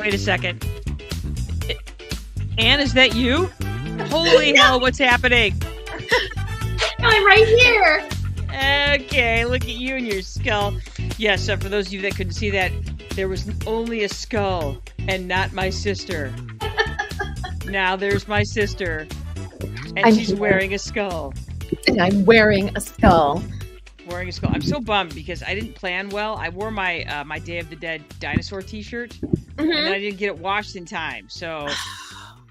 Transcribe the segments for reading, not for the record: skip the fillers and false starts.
Wait a second. Anne, is that you? Holy hell, what's happening? I'm right here. Okay, look at you and your skull. Yes, for those of you that couldn't see that, there was only a skull and not my sister. Now there's my sister, and she's wearing a skull. And I'm wearing a skull. Wearing a skull. I'm so bummed because I didn't plan well. I wore my my Day of the Dead dinosaur T-shirt, and then I didn't get it washed in time. So,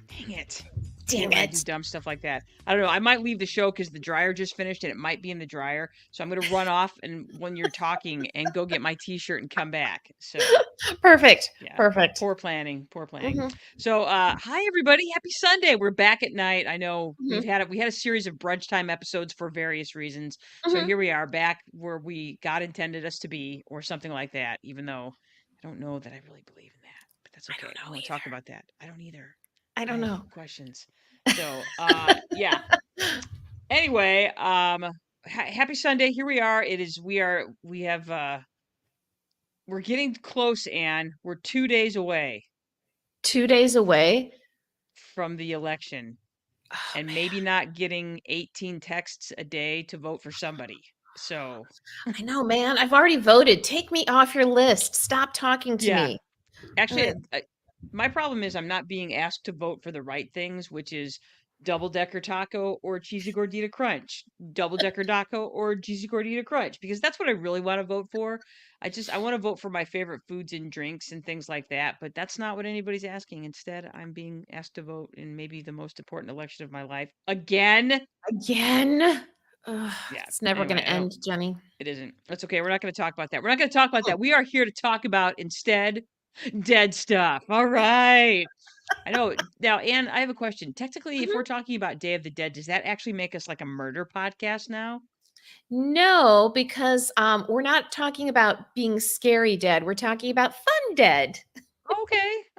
dang it. Dang I it. do dumb stuff like that. I don't know. I might leave the show because the dryer just finished and it might be in the dryer. So I'm going to run off and when you're talking and go get my T-shirt and come back. So Perfect. yeah, Perfect. poor planning. So hi everybody, happy Sunday. We're back at night. I know we had a series of brunch time episodes for various reasons. So here we are back where God intended us to be, or something like that. Even though I don't know that I really believe in that, but that's okay. I won't talk about that. I don't either. I don't know. Questions. So yeah. Anyway, happy Sunday. Here we are. We're getting close, Anne. We're 2 days away. 2 days away from the election. And maybe not getting 18 texts a day to vote for somebody. So I know, man. I've already voted. Take me off your list. Stop talking to me. Actually, my problem is I'm not being asked to vote for the right things, which is double-decker taco or cheesy gordita crunch, double-decker taco or cheesy gordita crunch, because that's what I really want to vote for. I want to vote for my favorite foods and drinks and things like that, but that's not what anybody's asking. Instead, I'm being asked to vote in maybe the most important election of my life again. It's never going to end, Jenny. It isn't. That's okay. We're not going to talk about that. We are here to talk about instead dead stuff. All right. I know. Now, Anne, I have a question. Technically, if we're talking about Day of the Dead, does that actually make us like a murder podcast now? No, because we're not talking about being scary dead. We're talking about fun dead.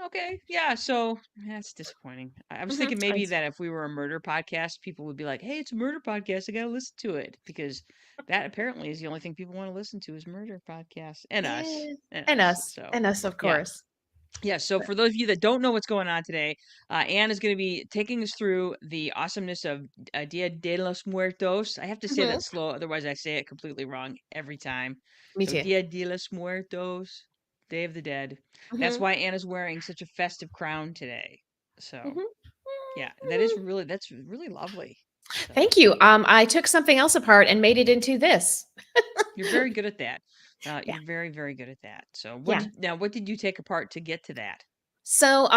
Okay. Yeah, so that's disappointing. I was thinking maybe that if we were a murder podcast, people would be like, hey, it's a murder podcast. I got to listen to it. Because that apparently is the only thing people want to listen to is murder podcasts. And us. And us, of course. Yeah, so for those of you that don't know what's going on today, Anne is going to be taking us through the awesomeness of Dia de los Muertos. I have to say that slow, otherwise I say it completely wrong every time. Me too. Dia de los Muertos, Day of the Dead. That's why Anne is wearing such a festive crown today. So, yeah, that's really lovely. So. Thank you. I took something else apart and made it into this. You're very good at that. You're very, very good at that. So what did you take apart to get to that? So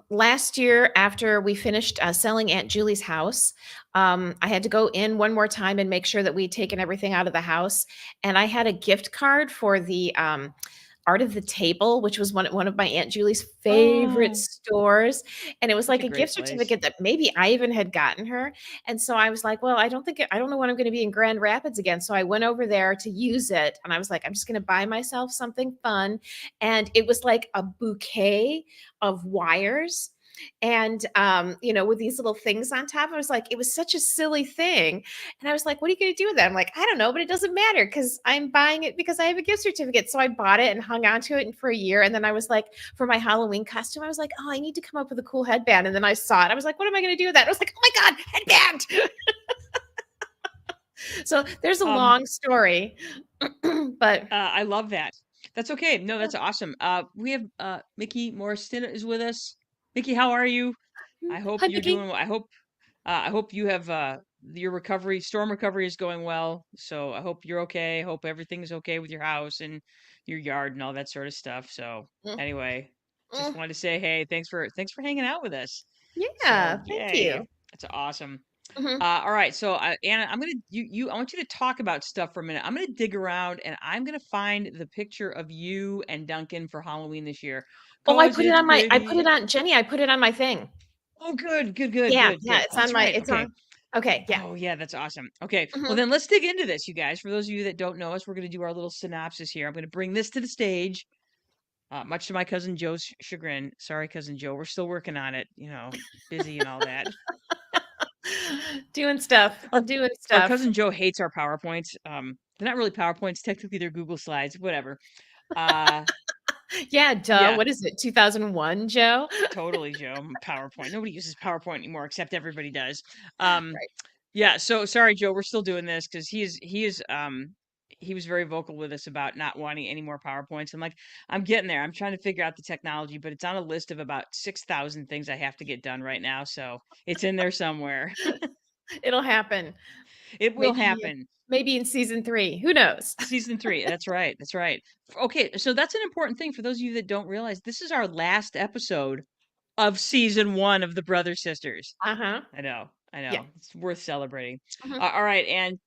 last year, after we finished selling Aunt Julie's house, I had to go in one more time and make sure that we'd taken everything out of the house. And I had a gift card for the Art of the Table, which was one of my Aunt Julie's favorite stores. And it was like a gift certificate that maybe I even had gotten her. And so I was like, well, I don't know when I'm going to be in Grand Rapids again. So I went over there to use it. And I was like, I'm just going to buy myself something fun. And it was like a bouquet of wires. And, with these little things on top, I was like, it was such a silly thing. And I was like, what are you going to do with that? I'm like, I don't know, but it doesn't matter because I'm buying it because I have a gift certificate. So I bought it and hung on to it for a year. And then I was like, for my Halloween costume, I was like, oh, I need to come up with a cool headband. And then I saw it. I was like, what am I going to do with that? I was like, oh my God, headband. So there's a long story, but I love that. That's okay. No, that's awesome. We have Mickey Morrison is with us. Mickey, how are you? I hope you're doing well. I hope you have your storm recovery is going well. So I hope you're okay. I hope everything's okay with your house and your yard and all that sort of stuff. So anyway, just wanted to say, hey, thanks for hanging out with us. Yeah, thank you. That's awesome. All right, so Anna, I want you to talk about stuff for a minute. I'm gonna dig around and I'm gonna find the picture of you and Duncan for Halloween this year. I put it on Jenny. I put it on my thing. Oh, good. Yeah, it's on my. It's on. Okay. Yeah. Oh, yeah, that's awesome. Okay, well then let's dig into this, you guys. For those of you that don't know us, we're gonna do our little synopsis here. I'm gonna bring this to the stage. Much to my cousin Joe's chagrin. Sorry, cousin Joe. We're still working on it. Busy and all that. Doing stuff. Our cousin Joe hates our PowerPoints. They're not really PowerPoints. Technically, they're Google Slides. Whatever. Yeah, duh. Yeah, What is it? 2001, Joe? totally, Joe. PowerPoint. Nobody uses PowerPoint anymore, except everybody does. Um, Right. yeah. So sorry, Joe. We're still doing this because he was very vocal with us about not wanting any more PowerPoints. I'm like, I'm getting there. I'm trying to figure out the technology, but it's on a list of about 6,000 things I have to get done right now. So it's in there somewhere. It'll happen. It will Maybe happen. maybe in season 3. Who knows? Season 3. That's right. That's right. Okay, so that's an important thing for those of you that don't realize. This is our last episode of season 1 of the Brother Sisters. Uh-huh. I know. I Yeah. know. It's worth celebrating. Mhm. All right, and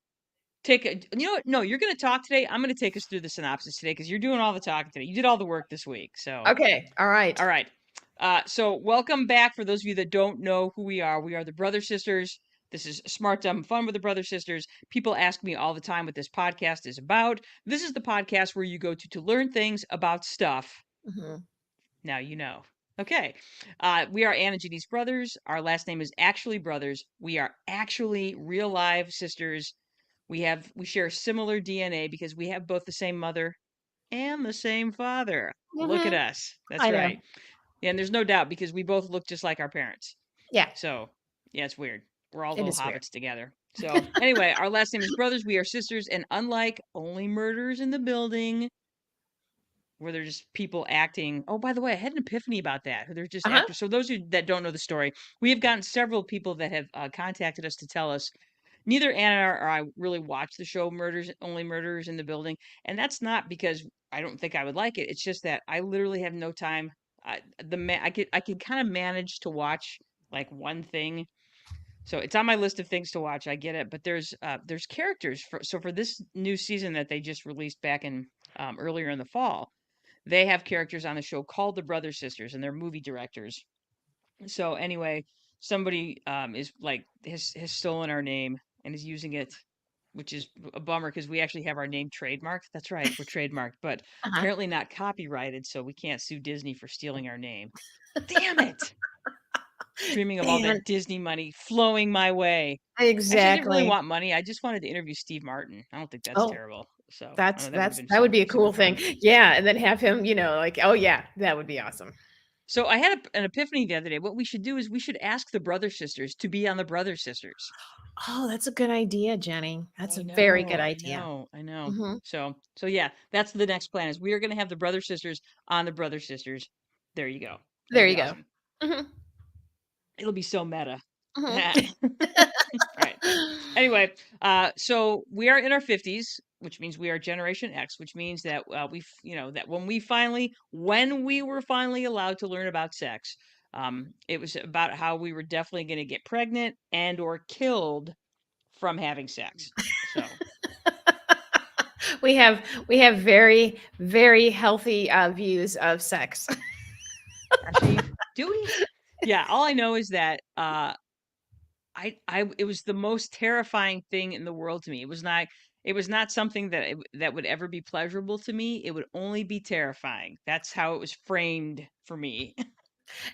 take a you know what? No, you're going to talk today. I'm going to take us through the synopsis today because you're doing all the talking today. You did all the work this week. So, Okay. All right. all right. So welcome back for those of you that don't know who we are. We are the Brother Sisters. This is Smart Dumb Fun with the Brother Sisters. People ask me all the time what this podcast is about. This is the podcast where you go to learn things about stuff. Mhm. Now you know. Okay. We are Ann and Jeannie's brothers. Our last name is actually brothers. We are actually real live sisters. We share similar DNA because we have both the same mother and the same father. Look at Mhm. us. That's I know. right. Yeah, and there's no doubt because we both look just like our parents. Yeah. So, yeah, it's weird. We're all It little is weird. hobbits together. So, anyway, our last name is brothers. We are sisters, and unlike only murders in the building, where they're just people acting. Oh, by the way, I had an epiphany about that. They're just Uh-huh. actors. So those of you that don't know the story, we have gotten several people that have contacted us to tell us neither Anna or I really watch the show Murders Only Murders in the Building, and that's not because I don't think I would like it. It's just that I literally have no time. I could kind of manage to watch like one thing. So it's on my list of things to watch. I get it, but there's characters for this new season that they just released back in earlier in the fall. They have characters on the show called the Brother Sisters, and they're movie directors. So anyway, somebody is like has stolen our name and is using it, which is a bummer because we actually have our name trademarked. That's right, we're trademarked, but Uh-huh. apparently not copyrighted, so we can't sue Disney for stealing our name. Damn it! Dreaming of all Man, that Disney money flowing my way. Actually, I didn't really exactly. want money. I just wanted to interview Steve Martin. I don't think that's Oh, terrible. So I that's know that would have that's been that would be a super cool thing. fun. Yeah, and then have him, like, oh yeah, that would be awesome. So I had an epiphany the other day. What we should do is we should ask the Brother Sisters to be on the Brother Sisters. Oh, that's a good idea, Jenny. That's I a very know, good I idea. know, I know. Mhm. So yeah, that's the next plan is we are going to have the Brother Sisters on the Brother Sisters. There you go. That'll There be you go. awesome. Mhm. It'll be so meta. Mhm. Right. Anyway, so we are in our 50s, which means we are Generation X, which means that that when we were finally allowed to learn about sex, it was about how we were definitely going to get pregnant and or killed from having sex. So We have very, very healthy, views of sex. actually, do we? Yeah, all I know is that it was the most terrifying thing in the world to me. It was not something that would ever be pleasurable to me. It would only be terrifying. That's how it was framed for me.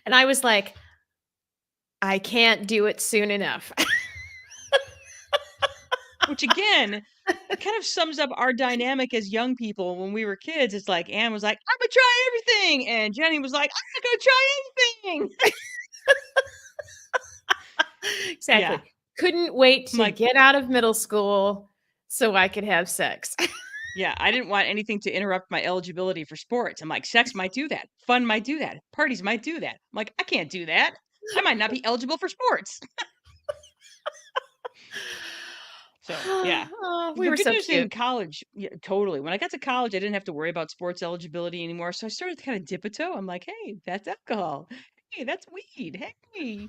And I was like, "I can't do it soon enough." Which again, it kind of sums up our dynamic as young people when we were kids. It's like Anne was like, "I'm gonna try everything," and Jenny was like, "I'm not gonna try anything." Yeah, Exactly. Couldn't wait I'm to like, get out of middle school so I could have sex. yeah, I didn't want anything to interrupt my eligibility for sports. I'm like, sex might do that, fun might do that, parties might do that. I'm like, I can't do that. I might not be eligible for sports. So yeah. Oh, we The were good so news in cute. college, yeah, totally. When I got to college, I didn't have to worry about sports eligibility anymore. So I started to kind of dip a toe. I'm like, hey, that's alcohol. Hey, that's weed. Hey,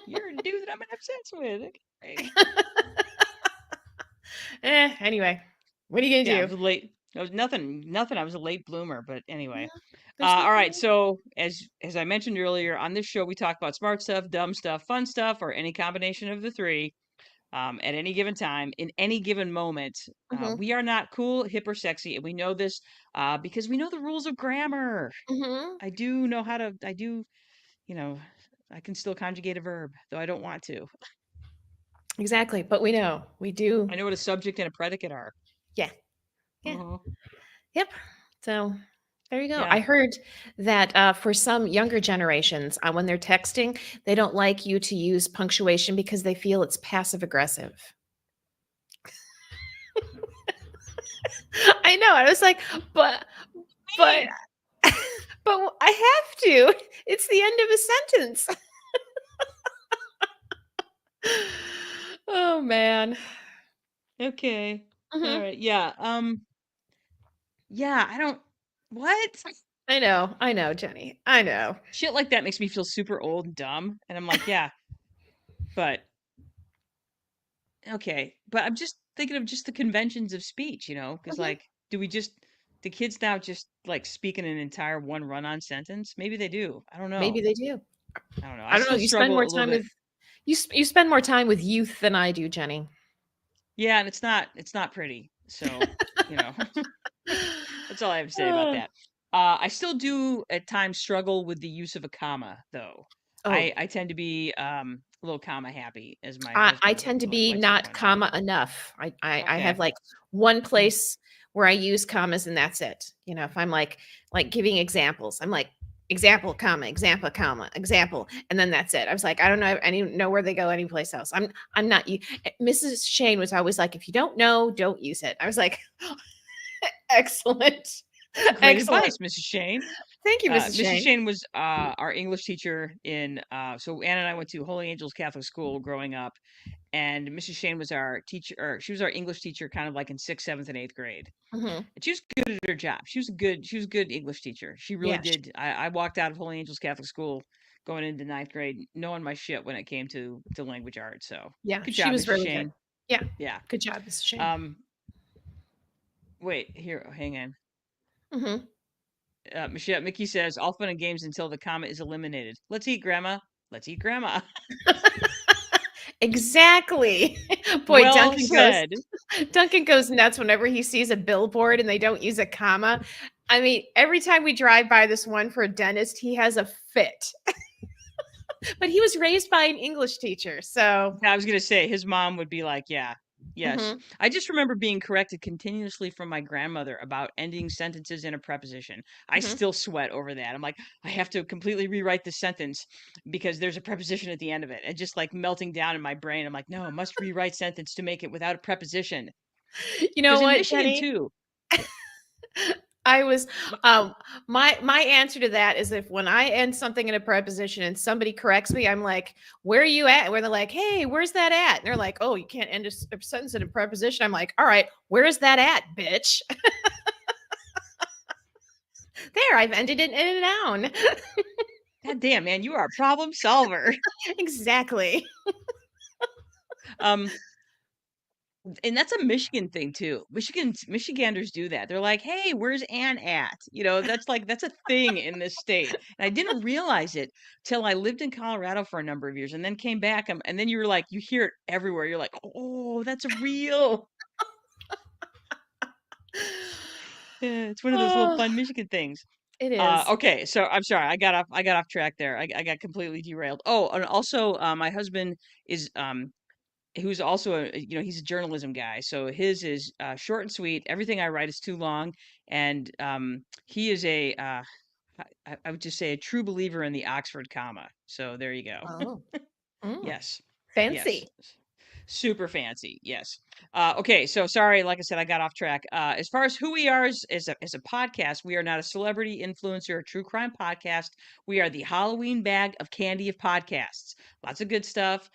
you're a dude that I'm gonna have sex with. Okay. Anyway, what are you Yeah, I gonna was do? late. I was nothing. I was a late bloomer, but anyway. Yeah, there's All nothing right. wrong. So as I mentioned earlier, on this show we talk about smart stuff, dumb stuff, fun stuff, or any combination of the three. At any given time, in any given moment. Mhm, We are not cool, hip, or sexy, and we know this because we know the rules of grammar. mhm. I do, you know, I can still conjugate a verb, though I don't want to. Exactly, but we know. We I do. know what a subject and a predicate are. Yeah, yeah, Uh-huh. yep. So, There you go. Yeah. I heard that, for some younger generations, when they're texting, they don't like you to use punctuation because they feel it's passive aggressive. I know, I was like, but Hey, but I have to. It's the end of a sentence. Oh, man. okay. All Mhm. right. Yeah. Yeah, I don't what? I know, Jenny. I know. Shit like that makes me feel super old and dumb, and I'm like, "Yeah, but okay." But I'm just thinking of just the conventions of speech, because Mhm. like, do kids now just, like, speak in an entire one run-on sentence? Maybe they do. I don't Maybe know. they do. I don't know. I I don't know, still you spend struggle more a little time bit. with you spend more time with youth than I do, Jenny. Yeah, and it's not pretty. So, you know. That's all I have to say about Oh. that. I still do at times struggle with the use of a comma, though. Oh, I tend to be a little comma happy, as my I husband tend to be likes to not point out. comma enough. I have, Okay. like, one Mm. place where I use commas and that's it. You know, if I'm, like, giving examples, I'm like, example, comma, example, and then that's it. I was like, I don't know where they go anyplace else. I'm not you. Mrs. Shane was always like, "If you don't know, don't use it." I was like, "Excellent. Great Excellent. advice, Mrs. Shane. Thank you, Mrs. Mrs. Shane." Shane was our English teacher so Anna and I went to Holy Angels Catholic School growing up, and Mrs. Shane was our teacher, or she was our English teacher kind of like in sixth, seventh, and eighth grade. Mhm. And she was good at her job. She was a good English teacher. She really Yeah, did. I walked out of Holy Angels Catholic School going into ninth grade knowing my shit when it came to language arts. So yeah, good she job, was Mrs. really good. Shane. Yeah. Yeah. Good job, Mrs. Shane. Um. Wait. Here. Hang on. Mhm. Michelle. Mickey says all fun and games until the comma is eliminated. Let's eat, Grandma. Let's eat, Grandma. Exactly. Boy, Well said. Duncan goes nuts whenever he sees a billboard and they don't use a comma. I mean, every time we drive by this one for a dentist, he has a fit. But he was raised by an English teacher, so I was gonna say his mom would be like, "Yeah, yes." mhm, I just remember being corrected continuously from my grandmother about ending sentences in a preposition. I mhm. still sweat over that. I'm like, I have to completely rewrite the sentence because there's a preposition at the end of it, and just like melting down in my brain. I'm like, no, I must rewrite sentence to make it without a preposition. You know Because in what, Michigan Jenny? too. I was m- my answer to that is if when I end something in a preposition and somebody corrects me, I'm like, "Where are you at?" Where they're like, "Hey, where's that at?" And they're like, "Oh, you can't end a sentence in a preposition." I'm like, "All right, where is that at, bitch?" There, I've ended it in a noun. God damn, man, you are a problem solver. Exactly. um, And that's a Michigan thing too. Michiganders do that. They're like, "Hey, where's Ann at?" That's a thing in this state. And I didn't realize it till I lived in Colorado for a number of years and then came back and then you hear it everywhere. You're like, "Oh, that's real." Yeah, it's one of those little Oh, fun Michigan things. it is. Okay, so I'm sorry. I got off track there. I got completely derailed. Oh, and also my husband is who's also he's a journalism guy, so his is short and sweet. Everything I write is too long, and he is I would just say a true believer in the Oxford comma. So there you go. Oh, mm, Yes, yes. fancy. Super fancy, yes. Okay, so sorry, like I said, I got off track. As far as who we are as a podcast, we are not a celebrity influencer or true crime podcast. We are the Halloween bag of candy of podcasts. Lots of good stuff.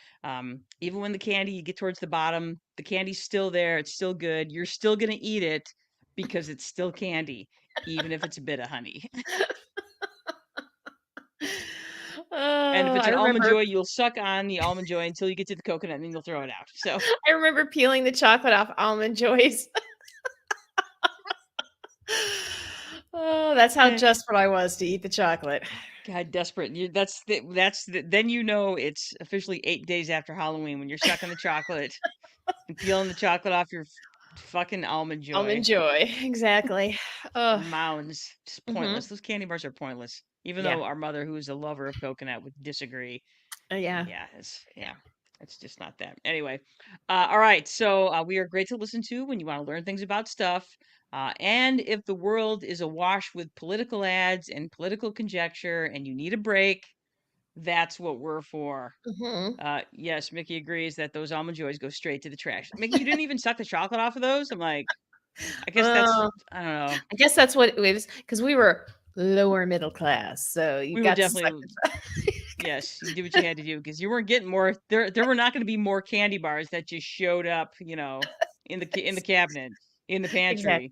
Even when the candy, you get towards the bottom, the candy's still there. It's still good. You're still gonna eat it because it's still candy, even if it's a bit of honey. And if Oh, it's an almond joy, you'll suck on the almond joy until you get to the coconut, and then you'll throw it out. So. I remember peeling the chocolate off almond joys. Oh, that's how desperate I was to eat the chocolate. God, desperate. Then it's officially 8 days after Halloween when you're sucking the chocolate and peeling the chocolate off your fucking almond Almond joy. joy, exactly. Oh, Mounds. Just mhm, pointless. Those candy bars are pointless. Even yeah, though our mother, who is a lover of coconut, would disagree. yeah. Yeah, it's yeah. It's just not that. Anyway, all right. So we are great to listen to when you want to learn things about stuff. And if the world is awash with political ads and political conjecture and you need a break, that's what we're for. Mhm. Yes, Mickey agrees that those almond joys go straight to the trash. Mickey, you didn't even suck the chocolate off of those? I'm like, I guess that's, Uh, I don't know. I guess that's what it was because we were lower middle class, so you We were got to suck definitely, the yes, you did what you had to do because you weren't getting more. There were not going to be more candy bars that just showed up, in the cabinet, in the exactly. pantry.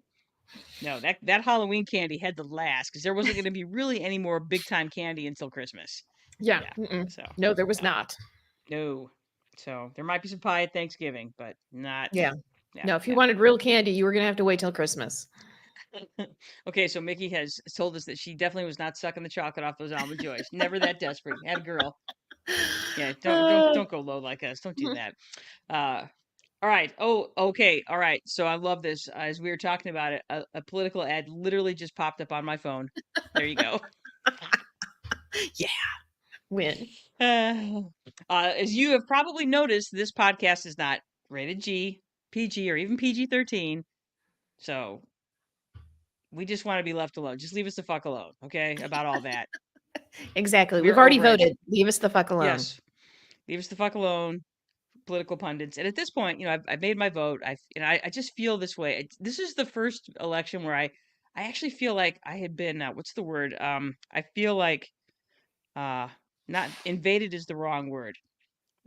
No, that Halloween candy had to last because there wasn't going to be really any more big time candy until Christmas. Yeah. Yeah. Mm-mm. So, No, there was uh, not. no. So there might be some pie at Thanksgiving, but not. Yeah. Yeah, No, if you yeah. wanted real candy, you were gonna have to wait till Christmas. Okay, so Mickey has told us that she definitely was not sucking the chocolate off those almond joys. Never that desperate. Had a girl. Yeah, don't don't Uh, don't go low like us. Don't do mhm. that. Uh, all right. Oh, okay. All right. So I love this. As we were talking about it, a political ad literally just popped up on my phone. There you go. Yeah, win. Uh, as you have probably noticed, this podcast is not rated G, PG, or even PG-13. So we just want to be left alone. Just leave us the fuck alone, okay? About all that. Exactly. We've We're already over it. voted. Leave us the fuck alone. Yes, leave us the fuck alone. Political pundits. And at this point, I've made my vote. I just feel this way. This is the first election where I actually feel like I had been what's the word? I feel like uh not invaded is the wrong word.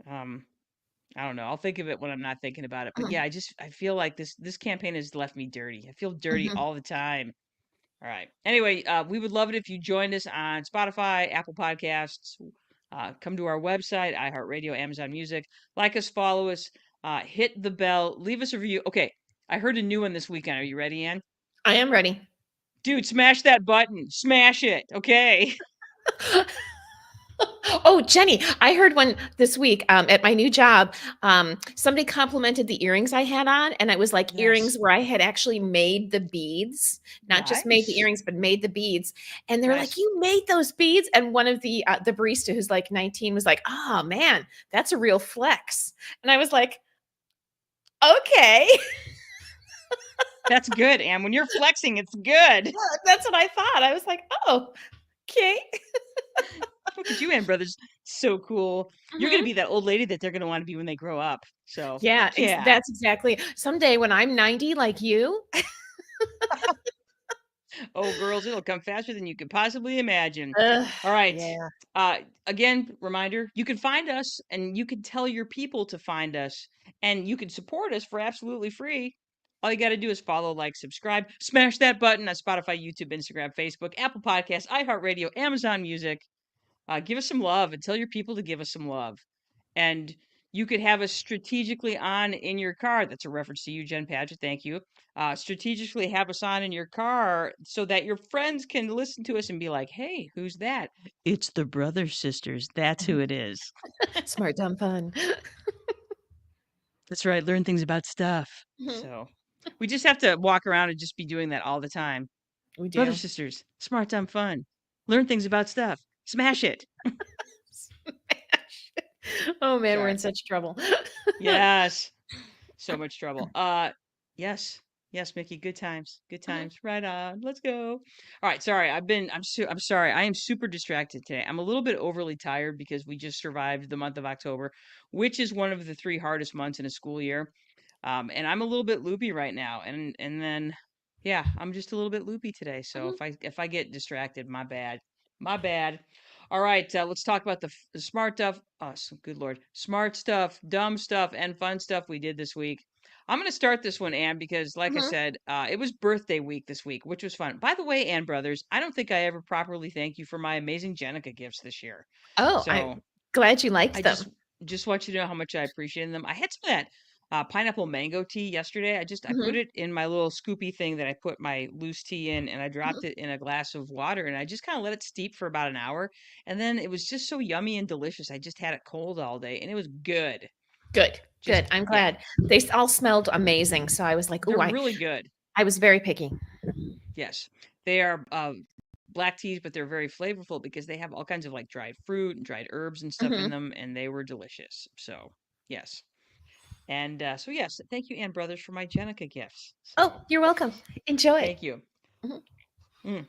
Um I don't know. I'll think of it when I'm not thinking about it. But yeah, I feel like this campaign has left me dirty. I feel dirty Mhm. all the time. All right. Anyway, we would love it if you joined us on Spotify, Apple Podcasts. Come to our website, iHeartRadio, Amazon Music. Like us, follow us, hit the bell, leave us a review. Okay, I heard a new one this weekend. Are you ready, Ann? I am ready. Dude, smash that button. Smash it. Okay. Oh, Jenny, I heard one this week at my new job. Somebody complimented the earrings I had on, and it was like earrings Yes. where I had actually made the beads, not just made the Nice. earrings, but made the beads. And they're like, Nice. "You made those beads?" And one of the barista who's like 19 was like, "Oh man, that's a real flex." And I was like, "Okay." That's good, Ann. When you're flexing, it's good. That's what I thought. I was like, "Oh, okay." Look at you, Ann Brothers. So cool. You're going to Mhm. be that old lady that they're going to want to be when they grow up. So, Yeah, fuck yeah. that's exactly. Someday when I'm 90 like you. Oh, girls, it'll come faster than you could possibly imagine. Ugh, All right. yeah. Again, reminder, you can find us and you can tell your people to find us and you can support us for absolutely free. All you got to do is follow, like, subscribe, smash that button on Spotify, YouTube, Instagram, Facebook, Apple Podcasts, iHeartRadio, Amazon Music. Give us some love and tell your people to give us some love. And you could have us strategically on in your car. That's a reference to you, Jen Padgett. Thank you. Strategically have us on in your car so that your friends can listen to us and be like, hey, who's that? It's the Brothers Sisters. That's who Mhm. it is. Smart, dumb, fun. That's right. Learn things about stuff. Mhm. So we just have to walk around and just be doing that all the time. We Brothers do. Sisters. Smart, dumb, fun. Learn things about stuff. Smash it. Oh, man, we're Sorry. in such trouble. Yes. So much trouble. Yes. Yes, Mickey, good times. Good Mhm, times. Right on. Let's go. All right, sorry. I'm sorry. I am super distracted today. I'm a little bit overly tired because we just survived the month of October, which is one of the 3 hardest months in a school year. And I'm a little bit loopy right now. And then yeah, I'm just a little bit loopy today. So mhm, if I get distracted, my bad. My bad. All right, let's talk about the smart stuff. Good lord, smart stuff, dumb stuff, and fun stuff we did this week. I'm gonna start this one, Anne, because like I mhm. said, it was birthday week this week, which was fun. By the way, Ann Brothers, I don't think I ever properly thank you for my amazing Jenica gifts this year. Oh, So I'm glad you I liked them. just want you to know how much I appreciated them. I had some of that pineapple mango tea yesterday. I put Mhm, it in my little scoopy thing that I put my loose tea in, and I mhm. dropped it in a glass of water, and I just kind of let it steep for about an hour, and then it was just so yummy and delicious. I just had it cold all day, and it was good. Good, good. Just I'm yeah, glad. They all smelled amazing, so I was like, they're "Ooh," really good. I was very picky. Yes, they are black teas, but they're very flavorful because they have all kinds of like dried fruit and dried herbs and stuff in Mhm. them, and they were delicious. So. Yes. And so yes, thank you, Ann Brothers, for my Jenica gifts. Oh, So you're welcome. Enjoy. thank you. Mhm. Mm,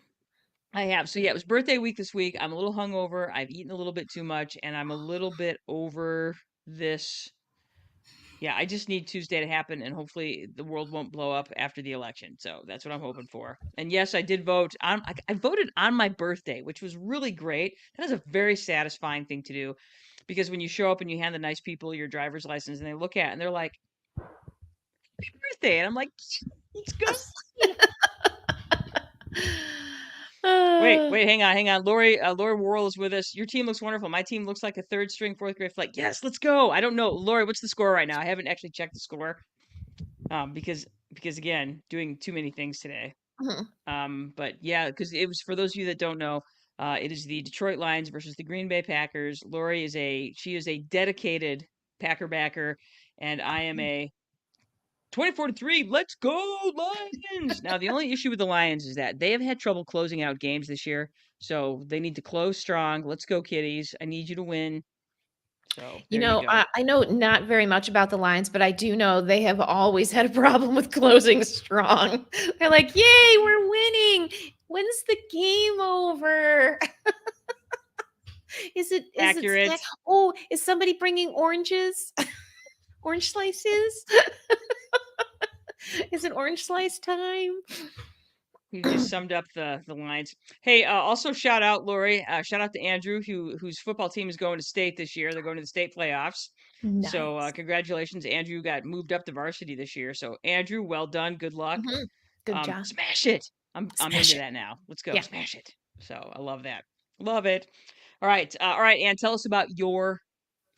I have. So yeah, it was birthday week this week. I'm a little hungover. I've eaten a little bit too much, and I'm a little bit over this. Yeah, I just need Tuesday to happen, and hopefully the world won't blow up after the election. So that's what I'm hoping for. And yes, I did vote on. I voted on my birthday, which was really great. That is a very satisfying thing to do, because when you show up and you hand the nice people your driver's license, and they look at it and they're like, "Happy birthday," and I'm like, "Let's go." Wait, Uh, wait, hang on. Lori Worrell is with us. Your team looks wonderful. My team looks like a third string, fourth grade flag. Yes, let's go. I don't know, Lori, what's the score right now? I haven't actually checked the score. Because again, doing too many things today. mhm. But yeah, because it was, for those of you that don't know, it is the Detroit Lions versus the Green Bay Packers. Lori is a dedicated Packer backer, and I am a 24-3. Let's go Lions! Now the only issue with the Lions is that they have had trouble closing out games this year, so they need to close strong. Let's go, Kitties! I need you to win. So You there you know, go. I know not very much about the Lions, but I do know they have always had a problem with closing strong. They're like, "Yay, we're winning. When's the game over? Is it snack? Accurate. Oh, is somebody bringing oranges? Orange slices? Is it orange slice time?" You just summed up the lines. Hey, also shout out Lori. Shout out to Andrew, whose football team is going to state this year. They're going to the state playoffs. So Nice. congratulations, Andrew got moved up to varsity this year. So Andrew, well done. Good luck. Mhm. Good job. Smash it. I'm Smash into it. that now. Let's go. Yeah. Smash it. So I love that. Love it. All right, Ann, tell us about your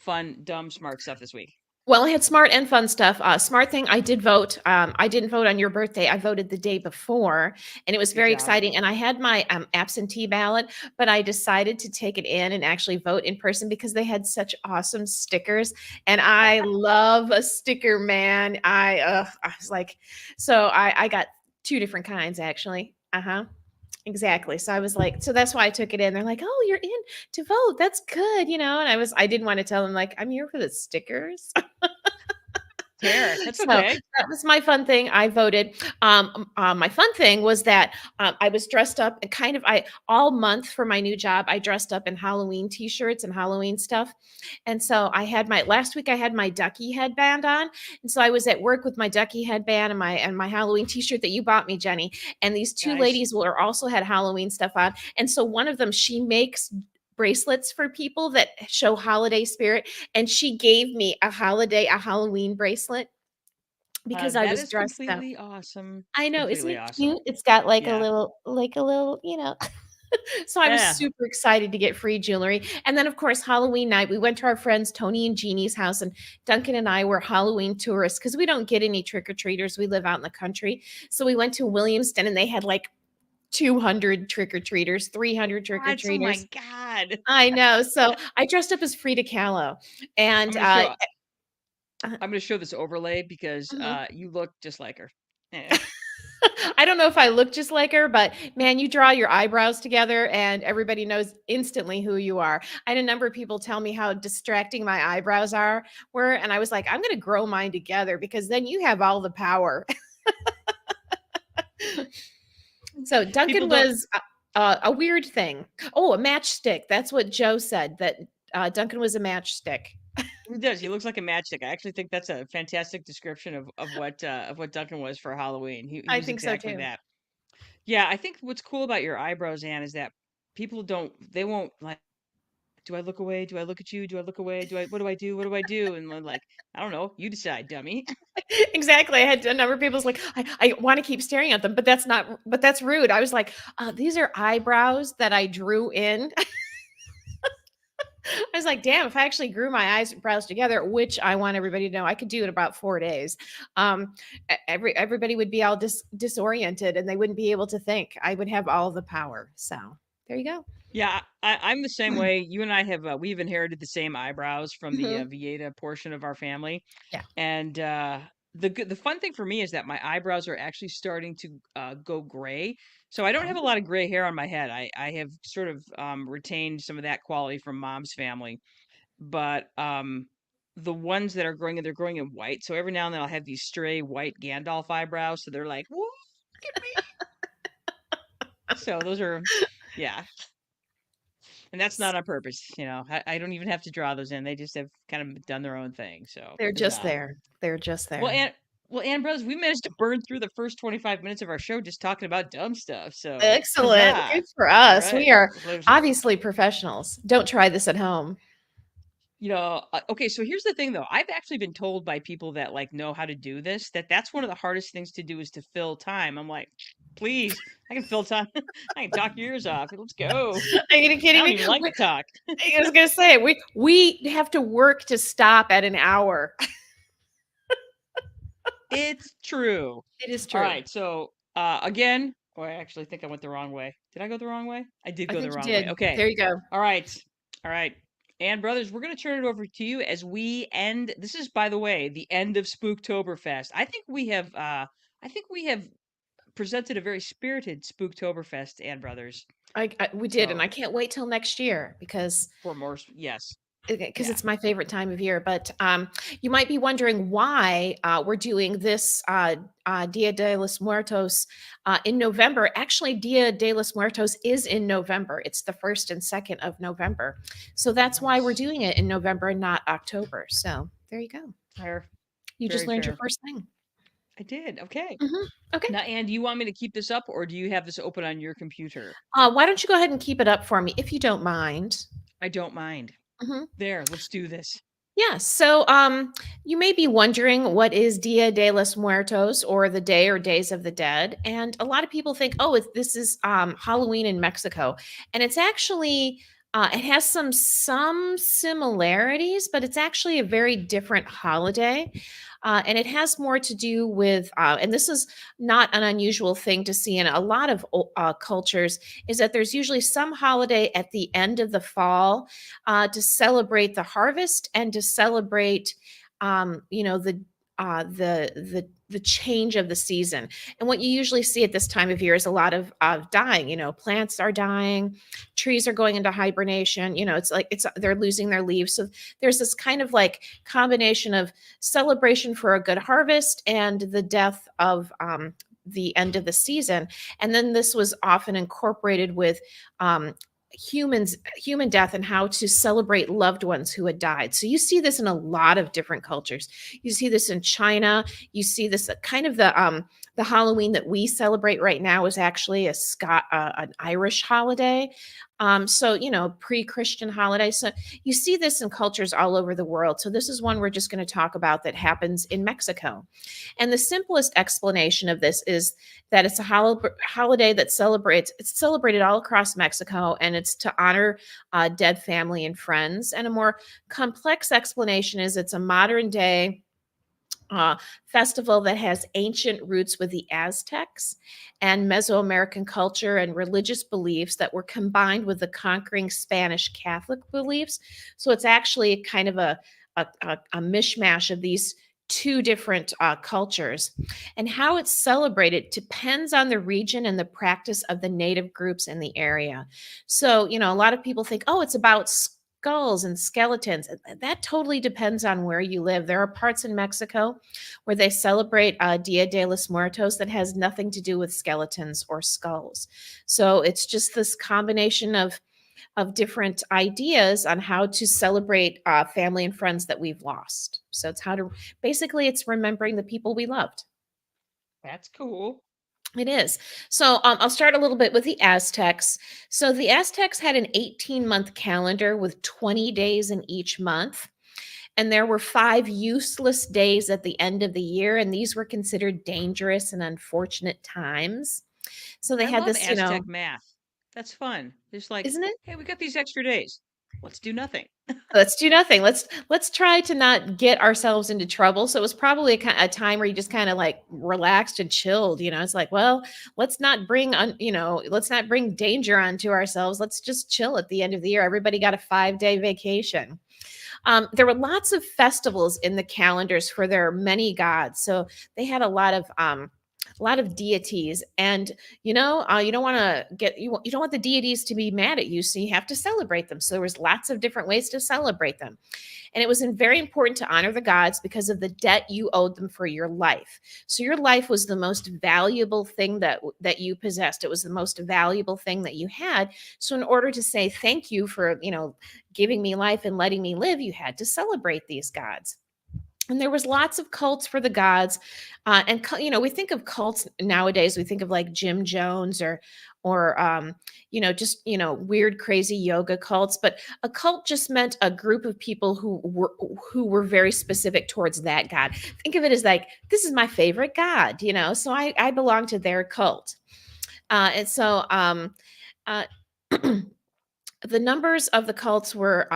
fun, dumb, smart stuff this week. Well, I had smart and fun stuff. Smart thing, I did vote. I didn't vote on your birthday. I voted the day before, and it was Good very job. exciting. And I had my absentee ballot, but I decided to take it in and actually vote in person because they had such awesome stickers. And I love a sticker, man. I was like, so I got two different kinds actually. Uh huh. Exactly. So I was like, so that's why I took it in. They're like, "Oh, you're in to vote. That's good," And I didn't want to tell them like, "I'm here for the stickers." Care. That's So okay. that was my fun thing. I voted. My fun thing was that I was dressed up and kind of I all month for my new job. I dressed up in Halloween T-shirts and Halloween stuff, and so I had my last week. I had my ducky headband on, and so I was at work with my ducky headband and my Halloween T-shirt that you bought me, Jenny. And these two Nice. ladies were also had Halloween stuff on, and so one of them she makes bracelets for people that show holiday spirit, and she gave me a Halloween bracelet because I That was is dressed up. completely awesome. I know, isn't Completely it awesome. cute? It's got Yeah. like a little, so I was Yeah. super excited to get free jewelry. And then, of course, Halloween night, we went to our friends Tony and Jeannie's house, and Duncan and I were Halloween tourists because we don't get any trick-or-treaters. We live out in the country. So we went to Williamston and they had like 200 trick-or-treaters, 300 What? Oh my trick-or-treaters. God. I know. So I dressed up as Frida Kahlo. I'm And gonna show uh, I'm gonna show this overlay because mhm. you look just like her. Eh. I don't know if I look just like her, but man, you draw your eyebrows together and everybody knows instantly who you are. I had a number of people tell me how distracting my eyebrows were, and I was like, I'm going to grow mine together because then you have all the power. So People Duncan don't. was a weird thing. Oh, a matchstick. That's what Joe said. That Duncan was a matchstick. He does. He looks like a matchstick. I actually think that's a fantastic description of what Duncan was for Halloween. He I was think so exactly too. that. Yeah, I think what's cool about your eyebrows, Anne, is that people don't they won't like, do I look away? Do I look at you? Do I look away? Do I what do I do? What do I do? And they're like, I don't know. You decide, dummy. Exactly. I had a number of people's like, I want to keep staring at them, but that's rude. I was like, these are eyebrows that I drew in. I was like, damn, if I actually grew my eyebrows together, which I want everybody to know, I could do it in about 4 days. Everybody would be all disoriented and they wouldn't be able to think. I would have all the power. So there you go. Yeah, I'm the same way. You and I have we've inherited the same eyebrows from the Mhm. Vieta portion of our family. Yeah. And the fun thing for me is that my eyebrows are actually starting to go gray. So I don't have a Oh. lot of gray hair on my head. I have sort of retained some of that quality from mom's family. But the ones that are growing, they're growing in white. So every now and then I'll have these stray white Gandalf eyebrows. So they're like, whoa, look at me. So those are, yeah. And that's not on purpose. I don't even have to draw those in. They just have kind of done their own thing. So They're just huzzah. there. They're just Well, there. and well, and brothers, we managed to burn through the first 25 minutes of our show just talking about dumb stuff. So Excellent. Good huzzah. for All us. We right. are So obviously professionals. Don't try this at home. Okay, so here's the thing though. I've actually been told by people that like know how to do this that that's one of the hardest things to do is to fill time. I'm like, please, I can fill time. I can talk your ears off. Let's go. Are you I kidding don't me? even like to talk. I was gonna say we have to work to stop at an hour. It's true. It is All true. right, so again, I actually think I went the wrong way. Did I go the wrong way? I did I go the think you wrong way. did. Okay. There you go. All right. All right. And brothers, we're gonna turn it over to you as we end. This is, by the way, the end of Spooktoberfest. I think we have presented a very spirited Spooktoberfest, and brothers. We did, and So I can't wait till next year for more, yes, because yeah, it's my favorite time of year. But you might be wondering why we're doing this Dia de los Muertos in November. Actually, Dia de los Muertos is in November. It's the 1st and 2nd of November. So that's why we're nice, doing it in November and not October. So there you go. fair, You just very learned your fair. first thing. I did. Okay. Okay. Now, Anne, do you want me to keep this up, or do you have this open on your computer? Why don't you go ahead and keep it up for me if you don't mind? I don't mind. Mhm. There, let's do this. Yeah. So, you may be wondering what is Dia de los Muertos or the Day or Days of the Dead, and a lot of people think, oh, this is Halloween in Mexico, and it's actually it has some similarities, but it's actually a very different holiday. And it has more to do with, and this is not an unusual thing to see in a lot of cultures, is that there's usually some holiday at the end of the fall to celebrate the harvest and to celebrate, the change of the season. And what you usually see at this time of year is a lot of dying. Plants are dying, trees are going into hibernation. It's like they're losing their leaves. So there's this kind of like combination of celebration for a good harvest and the death of the end of the season. And then this was often incorporated with human death and how to celebrate loved ones who had died. So you see this in a lot of different cultures. You see this in China. You see this kind of the Halloween that we celebrate right now is actually an Irish holiday. So pre-Christian holiday. So you see this in cultures all over the world. So this is one we're just going to talk about that happens in Mexico. And the simplest explanation of this is that it's a holiday that it's celebrated all across Mexico, and it's to honor dead family and friends. And a more complex explanation is it's a modern day uh, festival that has ancient roots with the Aztecs and Mesoamerican culture and religious beliefs that were combined with the conquering Spanish Catholic beliefs. So it's actually kind of a mishmash of these two different cultures. And how it's celebrated depends on the region and the practice of the native groups in the area. So, a lot of people think, oh, it's about skulls and skeletons. That totally depends on where you live. There are parts in Mexico where they celebrate Dia de los Muertos that has nothing to do with skeletons or skulls. So it's just this combination of different ideas on how to celebrate family and friends that we've lost. So it's remembering the people we loved. That's cool. It is. So I'll start a little bit with the Aztecs. So the Aztecs had an 18-month calendar with 20 days in each month. And there were 5 useless days at the end of the year. And these were considered dangerous and unfortunate times. So they I had love this, Aztec math. That's fun. It's like, isn't it? hey, we got these extra days. Let's do nothing. Let's do nothing. Let's try to not get ourselves into trouble. So it was probably a time where you just kind of like relaxed and chilled. It's like, well, let's not bring danger onto ourselves. Let's just chill at the end of the year. Everybody got a 5-day vacation. There were lots of festivals in the calendars for their many gods. So they had a lot of a lot of deities, and you don't want to you don't want the deities to be mad at you, so you have to celebrate them. So there was lots of different ways to celebrate them. And it was very important to honor the gods because of the debt you owed them for your life. So your life was the most valuable thing that you possessed. It was the most valuable thing that you had. So in order to say thank you for, giving me life and letting me live, you had to celebrate these gods. And there was lots of cults for the gods, we think of cults nowadays. We think of like Jim Jones or just weird, crazy yoga cults. But a cult just meant a group of people who were very specific towards that god. Think of it as like, this is my favorite god, so I belong to their cult. And so uh, the numbers of the cults were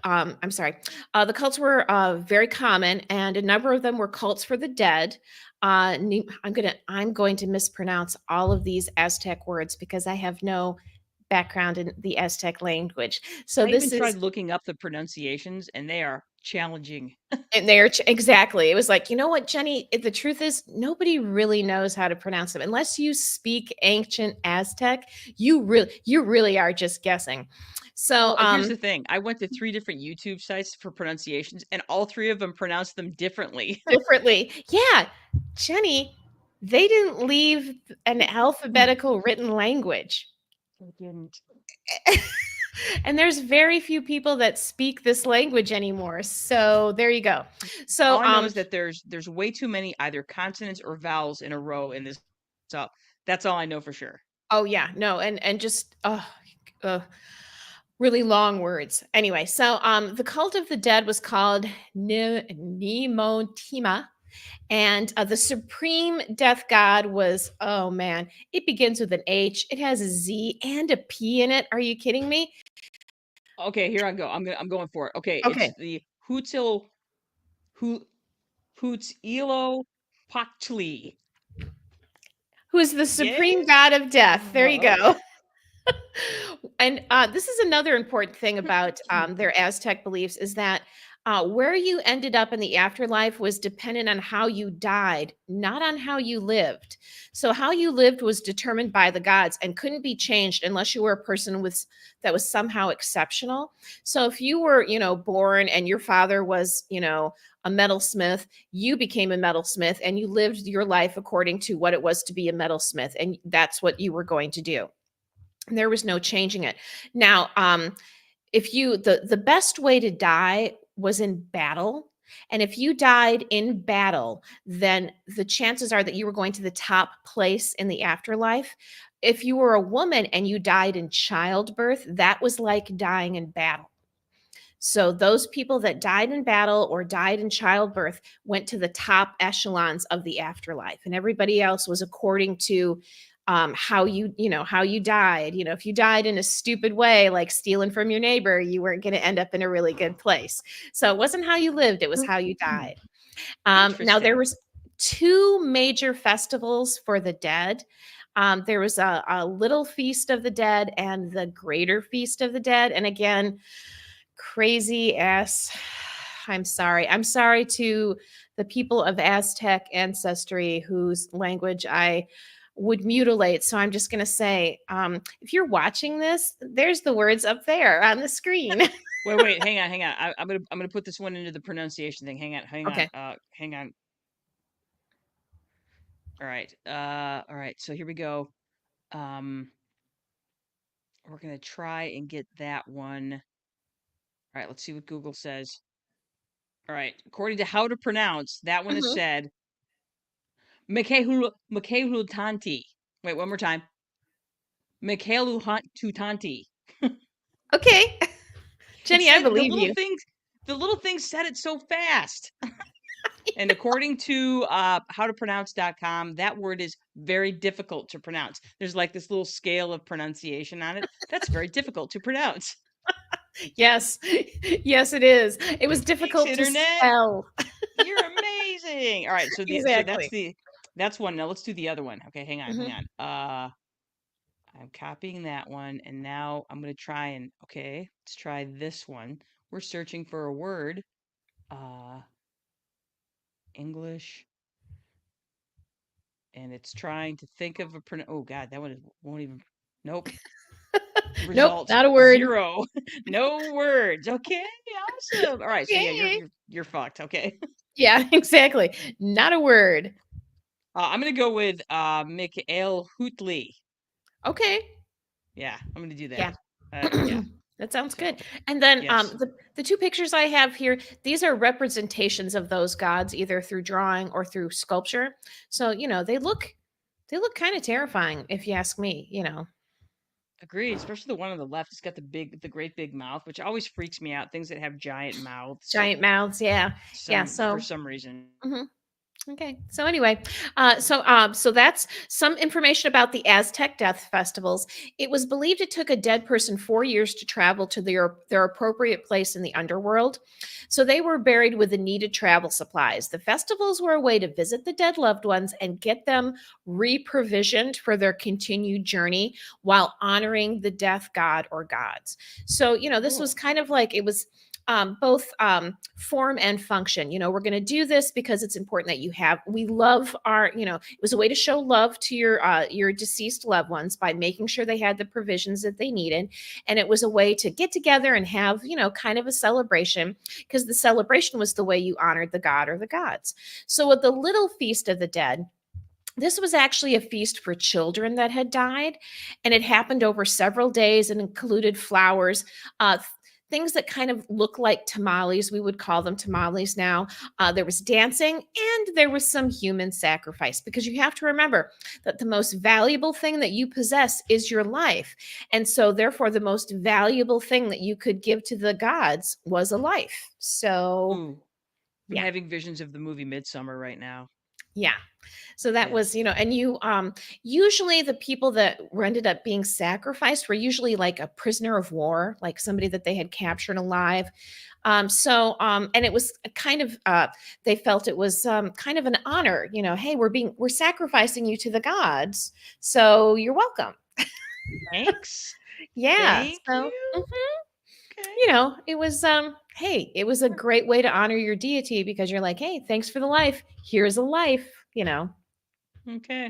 I'm sorry, the cults were very common, and a number of them were cults for the dead. I'm going to mispronounce all of these Aztec words because I have no background in the Aztec language. So I even this tried is looking up the pronunciations, and they are challenging. and they're exactly. It was like, you know what, Jenny? The truth is, nobody really knows how to pronounce them unless you speak ancient Aztec. You really are just guessing. So, Well, here's the thing. I went to 3 different YouTube sites for pronunciations, and all 3 of them pronounced them differently. differently. Yeah, Jenny, they didn't leave an alphabetical written language. I didn't. And there's very few people that speak this language anymore. So there you go. So All I know is that there's way too many either consonants or vowels in a row in this. So that's all I know for sure. oh yeah, no, and just really long words. Anyway, so the cult of the dead was called Nemotima. And the supreme death god was, oh man, it begins with an H. It has a Z and a P in it. Are you kidding me? Okay, here I go. I'm going for it. Okay, Okay. it's the Hu Huitzilopochtli. Who's the Yay? supreme god of death? There you Okay. go. And this is another important thing about their Aztec beliefs is that where you ended up in the afterlife was dependent on how you died, not on how you lived. So how you lived was determined by the gods and couldn't be changed unless you were a person that was somehow exceptional. So if you were, born and your father was, a metalsmith, you became a metalsmith and you lived your life according to what it was to be a metalsmith, and that's what you were going to do. There was no changing it. Now, if you the best way to die was in battle, and if you died in battle, then the chances are that you were going to the top place in the afterlife. If you were a woman and you died in childbirth, that was like dying in battle. So those people that died in battle or died in childbirth went to the top echelons of the afterlife, and everybody else was according to how you died. If you died in a stupid way, like stealing from your neighbor, you weren't going to end up in a really good place. So it wasn't how you lived; it was how you died. Now there Interesting. was two major festivals for the dead. There was a little feast of the dead and the greater feast of the dead. And again, crazy ass. I'm sorry to the people of Aztec ancestry whose language I would mutilate. So I'm just going to say, if you're watching this, there's the words up there on the screen. Wait, hang on. I'm gonna put this one into the pronunciation thing. Okay. Hang on. All right. So here we go. Um, we're gonna try and get that one. All right, let's see what Google says. All right, according to how to pronounce, that one is Mhm. said Mikehulutanti. Wait, one more time. Mikehulutanti. Okay. It Jenny, I said believe you. the little thing said it so fast. And according to howtopronounce.com, that word is very difficult to pronounce. There's like this little scale of pronunciation on it. That's very difficult to pronounce. Yes. Yes, it is. It was Thanks, difficult to internet. spell. You're amazing. All right, so Exactly. that's one. Now let's do the other one. Okay, hang Mhm. on. I'm copying that one, and now I'm gonna try and okay, let's try this one. We're searching for a word. Uh, English. and it's trying to think of a oh God, that one won't even. Nope. Nope, Result not a word. 0. No words. Okay, awesome. All right, so yeah, Okay. you're fucked. Okay. Yeah, exactly. Not a word. I'm gonna go with Mikhail Hutley. Okay. Yeah, I'm gonna do Yeah. that. Yeah. That sounds good. So And then yes, the two pictures I have here, these are representations of those gods, either through drawing or through sculpture. So, they look kind of terrifying if you ask me. agreed. Especially the one on the left. It's got the great big mouth, which always freaks me out. Things that have giant mouths, Giant mouths, yeah. Yeah, for so some reason. mhm. Okay. So anyway, so that's some information about the Aztec death festivals. It was believed it took a dead person 4 years to travel to their appropriate place in the underworld. So they were buried with the needed travel supplies. The festivals were a way to visit the dead loved ones and get them re-provisioned for their continued journey while honoring the death god or gods. So, this was Cool. kind of like it was both form and function. We're going to do this because it's important that we love it was a way to show love to your deceased loved ones by making sure they had the provisions that they needed. And it was a way to get together and have, kind of a celebration, because the celebration was the way you honored the god or the gods. So with the Little Feast of the Dead, this was actually a feast for children that had died, and it happened over several days and included flowers, things that kind of look like tamales. We would call them tamales now. There was dancing and there was some human sacrifice, because you have to remember that the most valuable thing that you possess is your life. And so, therefore, the most valuable thing that you could give to the gods was a life. So, Ooh, I'm yeah. having visions of the movie Midsummer right now. Yeah. So that was, Yes. and usually the people that ended up being sacrificed were usually like a prisoner of war, like somebody that they had captured alive. And it was a kind of they felt it was kind of an honor, hey, we're sacrificing you to the gods. So you're welcome. Thanks. Yeah. Thank So you. Okay. it was hey, it was a great way to honor your deity, because you're like, hey, thanks for the life. Here's a life. Okay.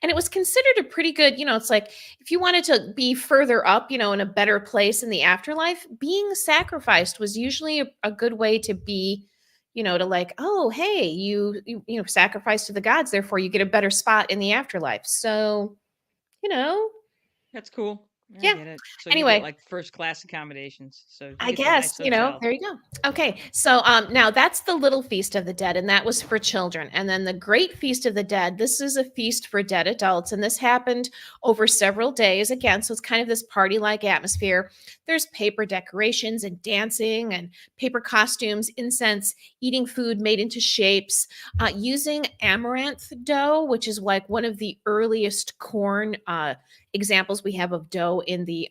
And it was considered a pretty good, it's like if you wanted to be further up, in a better place in the afterlife, being sacrificed was usually a good way to be, to like, oh, hey, you sacrifice to the gods, therefore you get a better spot in the afterlife. So, you know, That's cool. I yeah. get it. So you get Anyway, like first class accommodations. So you I get the guess, nice hotel. there you go. Okay. So now that's the Little Feast of the Dead, and that was for children. And then the Great Feast of the Dead, this is a feast for dead adults. And this happened over several days. Again, so it's kind of this party-like atmosphere. There's paper decorations and dancing and paper costumes, incense, eating food made into shapes, using amaranth dough, which is like one of the earliest corn examples we have of dough in the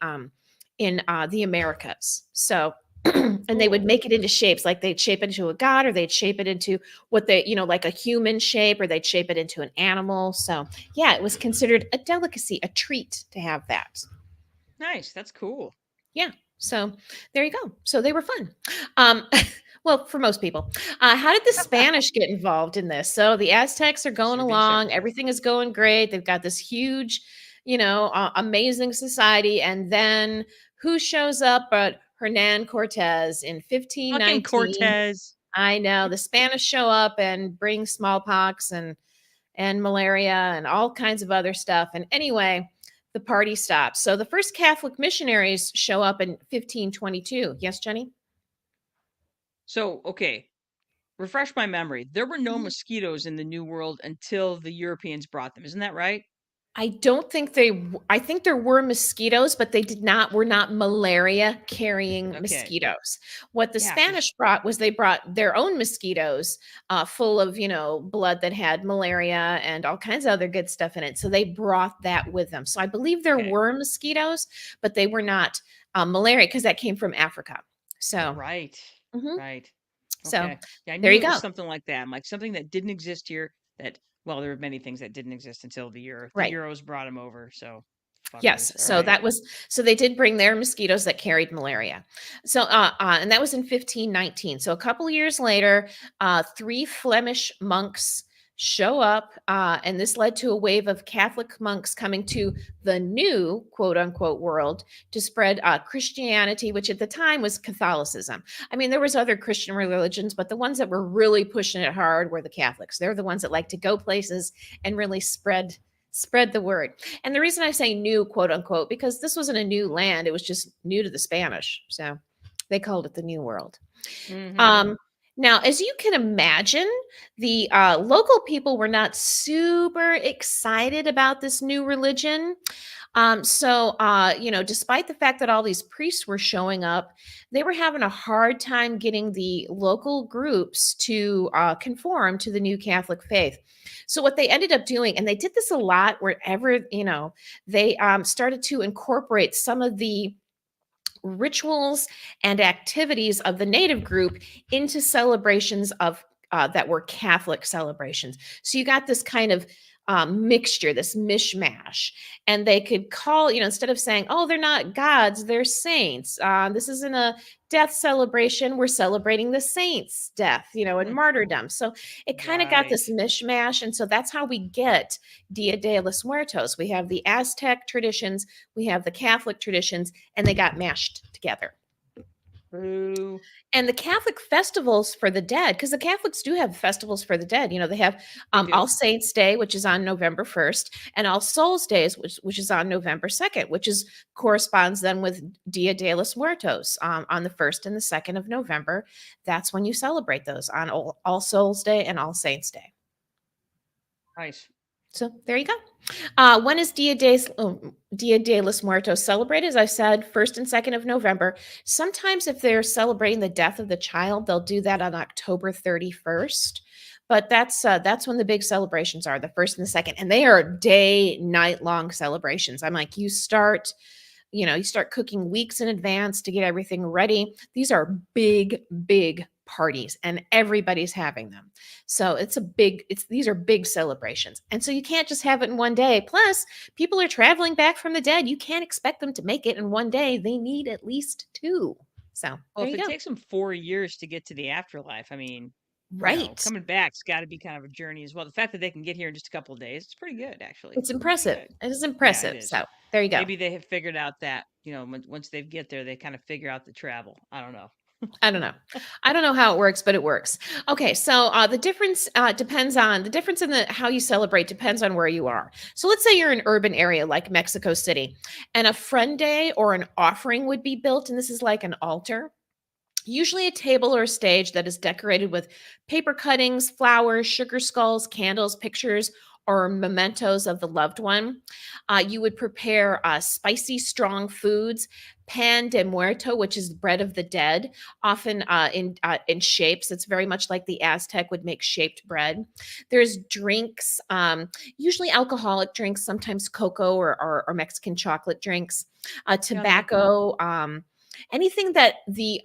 Americas. So, and they would Cool. make it into shapes, like they'd shape it into a god, or they'd shape it into what like a human shape, or they'd shape it into an animal. So, yeah, it was considered a delicacy, a treat to have that. Nice. That's cool. Yeah. So there you go. So they were fun. Um, well, for most people. How did the Spanish get involved in this? So the Aztecs are So going they're being along. sacrificed. Everything is going great. They've got this huge, amazing society. And then who shows up but Hernan Cortez in Fucking 1519? Cortez. I know the Spanish show up and bring smallpox and malaria and all kinds of other stuff. And anyway, the party stops. So the first Catholic missionaries show up in 1522. Yes, Jenny? So, okay. Refresh my memory. There were no mosquitoes in the New World until the Europeans brought them. Isn't that right? I don't think I think there were mosquitoes, but were not malaria carrying Okay. mosquitoes. What the Yeah, because Spanish brought was they brought their own mosquitoes, full of, blood that had malaria and all kinds of other good stuff in it. So they brought that with them. So I believe there okay. were mosquitoes, but they were not malaria, because that came from Africa. So, Right. mhm. Right. So Okay. Yeah, I there knew you it was go. something like that. I'm like something that didn't exist here that well, there were many things that didn't exist until the Euro. The Right. Euros brought them over, so Yes. fuckers. All So right. they did bring their mosquitoes that carried malaria. So and that was in 1519. So a couple of years later, three Flemish monks show up, and this led to a wave of Catholic monks coming to the new quote unquote world to spread Christianity, which at the time was Catholicism. I mean, there was other Christian religions, but the ones that were really pushing it hard were the Catholics. They're the ones that like to go places and really spread the word. And the reason I say new, quote unquote, because this wasn't a new land, it was just new to the Spanish. So they called it the New World. Hmm. Um, Now, as you can imagine, the local people were not super excited about this new religion. Despite the fact that all these priests were showing up, they were having a hard time getting the local groups to conform to the new Catholic faith. So, what they ended up doing, and they did this a lot wherever, they started to incorporate some of the rituals and activities of the native group into celebrations of that were Catholic celebrations. So you got this kind of mixture, this mishmash, and they could call, instead of saying, "Oh, they're not gods, they're saints." This isn't a death celebration; we're celebrating the saints' death, and martyrdom. So it kind of got this Right. mishmash, and so that's how we get Dia de los Muertos. We have the Aztec traditions, we have the Catholic traditions, and they got mashed together. True. And the Catholic festivals for the dead, because the Catholics do have festivals for the dead. They have They do. All Saints Day, which is on November 1st, and All Souls Days, which is on November 2nd, which is corresponds then with Dia de los Muertos on the 1st and the 2nd of November. That's when you celebrate those on All Souls Day and All Saints Day. Nice. So there you go. When is Dia de los Muertos celebrated? As I said, 1st and 2nd of November. Sometimes if they're celebrating the death of the child, they'll do that on October 31st. But that's when the big celebrations are, the 1st and the 2nd. And they are day, night long celebrations. I'm like, you start cooking weeks in advance to get everything ready. These are big, big parties and everybody's having them. So these are big celebrations. And so you can't just have it in one day. Plus, people are traveling back from the dead. You can't expect them to make it in one day. They need at least two. So Well, there if you it go. takes them 4 years to get to the afterlife, I mean, Right. coming back's got to be kind of a journey as well. The fact that they can get here in just a couple of days, it's pretty good, actually. It's Pretty impressive. good. It is Yeah, it impressive. is. So there you go. Maybe they have figured out that, once they get there, they kind of figure out the travel. I don't know. I don't know. I don't know how it works, but it works. Okay, so the difference depends on the difference in the how you celebrate depends on where you are. So let's say you're in an urban area like Mexico City, and a friend day or an offering would be built, and this is like an altar. Usually a table or a stage that is decorated with paper cuttings, flowers, sugar skulls, candles, pictures, or mementos of the loved one. You would prepare spicy, strong foods, pan de muerto, which is bread of the dead, often in shapes. It's very much like the Aztec would make shaped bread. There's drinks, usually alcoholic drinks, sometimes cocoa or Mexican chocolate drinks, Yummy. tobacco. Anything that the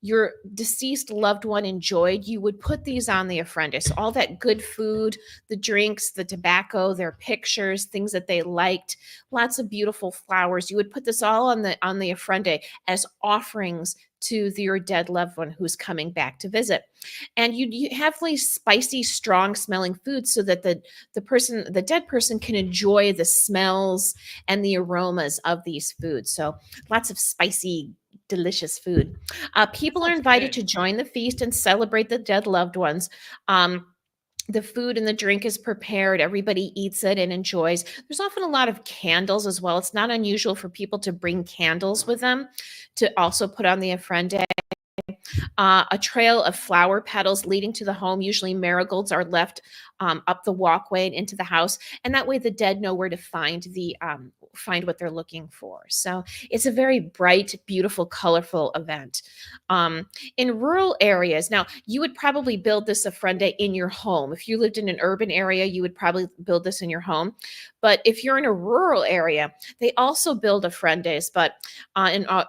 your deceased loved one enjoyed, you would put these on the ofrenda. So all that good food, the drinks, the tobacco, their pictures, things that they liked, lots of beautiful flowers. You would put this all on the ofrenda as offerings to your dead loved one who's coming back to visit. And you have really spicy, strong smelling foods so that the dead person can enjoy the smells and the aromas of these foods. So lots of spicy, delicious food. That People are sounds invited good. to join the feast and celebrate the dead loved ones. The food and the drink is prepared. Everybody eats it and enjoys. There's often a lot of candles as well. It's not unusual for people to bring candles with them to also put on the ofrenda. A trail of flower petals leading to the home. Usually, marigolds are left up the walkway and into the house, and that way the dead know where to find what they're looking for. So it's a very bright, beautiful, colorful event. In rural areas, now you would probably build this ofrenda in your home. If you lived in an urban area, you would probably build this in your home. But if you're in a rural area, they also build ofrendas, but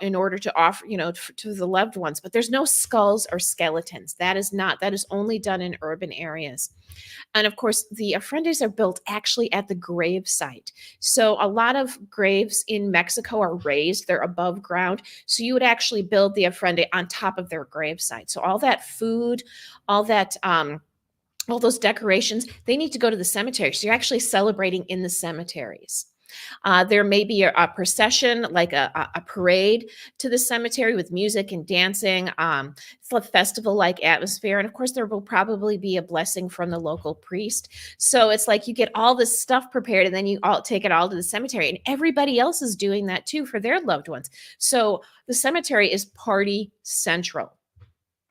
in order to offer, to the loved ones. But there's no skulls or skeletons. That is only done in urban areas. And of course, the ofrendas are built actually at the grave site. So a lot of graves in Mexico are raised, they're above ground. So you would actually build the ofrenda on top of their grave site. So all that food, all that all those decorations, they need to go to the cemetery. So you're actually celebrating in the cemeteries. There may be a procession, like a parade to the cemetery with music and dancing. It's a festival-like atmosphere, and of course, there will probably be a blessing from the local priest. So it's like you get all this stuff prepared, and then you all take it all to the cemetery, and everybody else is doing that too for their loved ones. So the cemetery is party central.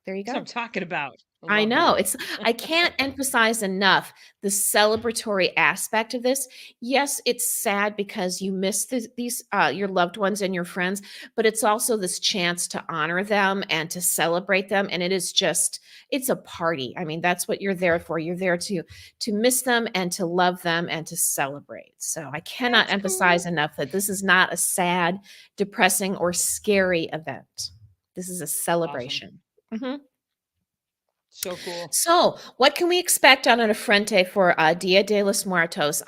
There you That's what go. I'm talking about. I I love it. know. I can't emphasize enough the celebratory aspect of this. Yes, it's sad because you miss these your loved ones and your friends, but it's also this chance to honor them and to celebrate them. And it is just it's a party. I mean, that's what you're there for. You're there to miss them and to love them and to celebrate. So I cannot That's emphasize cool. enough that this is not a sad, depressing, or scary event. This is a Awesome. celebration. Mhm. So cool. So, what can we expect on an Affrente for Dia de los Muertos?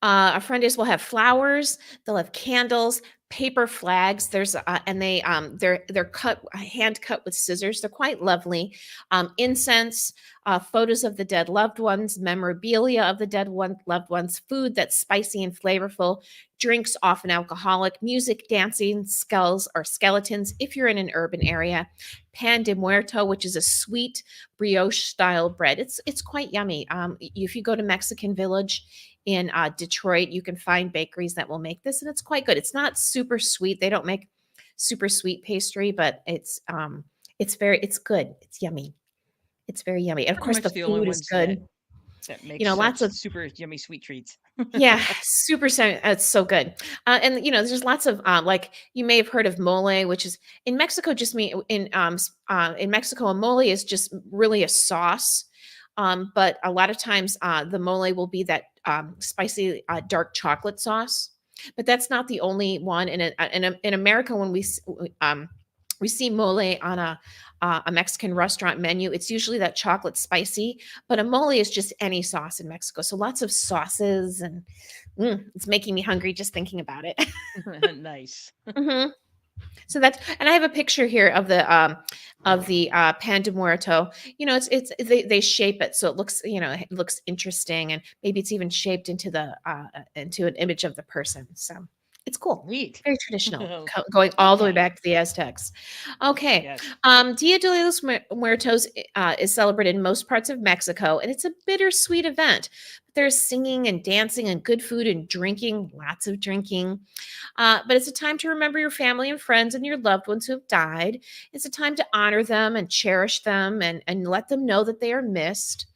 Affrentes will have flowers, they'll have candles, paper flags. There's and they're cut hand cut with scissors. They're quite lovely. Incense, photos of the dead loved ones, memorabilia of the loved ones, food that's spicy and flavorful, drinks often alcoholic, music, dancing, skulls or skeletons if you're in an urban area. Pan de Muerto, which is a sweet brioche style bread. It's quite yummy. If you go to Mexican Village in Detroit, you can find bakeries that will make this, and it's quite good. It's not super sweet. They don't make super sweet pastry, but it's good. It's yummy. It's very yummy. And of Pretty course, the much the only food is ones good. that You make know, lots such of super yummy sweet treats. yeah, it's so good. And there's lots of like you may have heard of mole, which is in Mexico. Just me in Mexico, a mole is just really a sauce. But a lot of times, the mole will be that spicy dark chocolate sauce. But that's not the only one. In America, when we see mole on a Mexican restaurant menu, it's usually that chocolate spicy, but a mole is just any sauce in Mexico. So lots of sauces, and it's making me hungry just thinking about it. Nice. Mhm. So that's and I have a picture here of the pan de muerto. They shape it so it looks it looks interesting, and maybe it's even shaped into an image of the person. So it's cool. Neat. Very traditional, going all the way Okay. back to the Aztecs. Okay, Yes. Dia de los Muertos is celebrated in most parts of Mexico, and it's a bittersweet event. There's singing and dancing and good food and drinking, lots of drinking. But it's a time to remember your family and friends and your loved ones who have died. It's a time to honor them and cherish them and let them know that they are missed.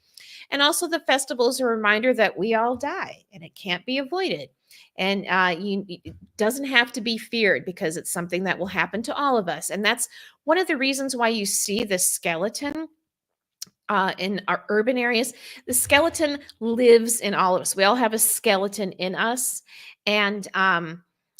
And also, the festival is a reminder that we all die and it can't be avoided. And it doesn't have to be feared because it's something that will happen to all of us. And that's one of the reasons why you see the skeleton in our urban areas. The skeleton lives in all of us. We all have a skeleton in us. And